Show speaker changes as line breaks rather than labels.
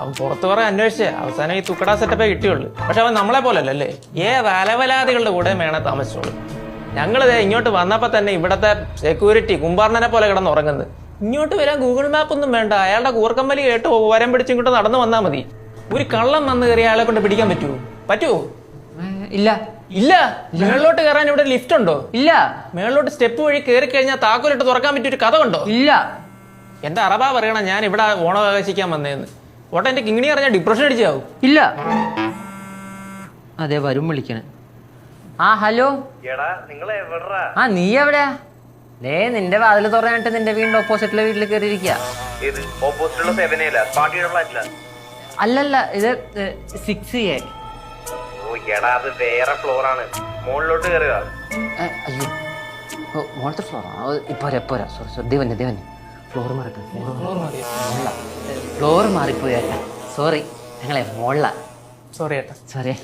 അവൻ പുറത്ത് കുറെ അന്വേഷിച്ചേ അവസാനം ഈ തുക്കട സെറ്റപ്പേ കിട്ടിയുള്ളൂ. പക്ഷെ അവൻ നമ്മളെ പോലല്ലേ, അലവലാദികളുടെ കൂടെ മേണ താമസിച്ചോളൂ. ഞങ്ങളിതേ ഇങ്ങോട്ട് വന്നപ്പോ തന്നെ ഇവിടത്തെ സെക്യൂരിറ്റി കുമ്പാർണനെ പോലെ കിടന്നുറങ്ങുന്നത്. ഇങ്ങോട്ട് വരാൻ ഗൂഗിൾ മാപ്പ് ഒന്നും വേണ്ട, അയാളുടെ കൂർക്കമ്പലി കേട്ട് വരം പിടിച്ച് ഇങ്ങോട്ട് നടന്നു വന്നാൽ മതി. ഒരു കള്ളം വന്ന് കയറി അയാളെ കൊണ്ട് പിടിക്കാൻ പറ്റുമോ?
ഇല്ല
ഇല്ല. മേളിലോട്ട് കയറാൻ ഇവിടെ ലിഫ്റ്റ് ഉണ്ടോ?
ഇല്ല.
മേളിലോട്ട് സ്റ്റെപ്പ് വഴി കയറി കഴിഞ്ഞാൽ താക്കോലിട്ട് തുറക്കാൻ പറ്റിയ ഒരു കഥ ഉണ്ടോ?
ഇല്ല.
എന്റെ അറബാ പറയണം ഞാൻ ഇവിടെ ഓണം ആഘോഷിക്കാൻ വന്നേന്ന്. ഓട്ടെ എന്റെ കിങ്ങിണി അറിഞ്ഞാൽ ഡിപ്രഷൻ അടിച്ചാവും.
ഇല്ല. അതെ വരും വിളിക്കണേ. ആ ഹലോ. നീ എവിടെയാ? നിന്റെ വാതിൽ തുറന്നിട്ട് നിന്റെ വീടിന്റെ ഓപ്പോസിറ്റിലെ വീട്ടിൽ കയറിയിരിക്കുക. അല്ലല്ല, ഇത് 6A.
വേറെ ഫ്ലോർ ആണ്, മുകളിലോട്ട് കയറുക.
അയ്യോ മോളത്തെ ഫ്ലോർ പോരാ. സോറി ദേവന് ഫ്ലോർ മാറിപ്പോയ. സോറി ഞങ്ങളെ മോളില.
സോറി ഏട്ടാ.
സോറി.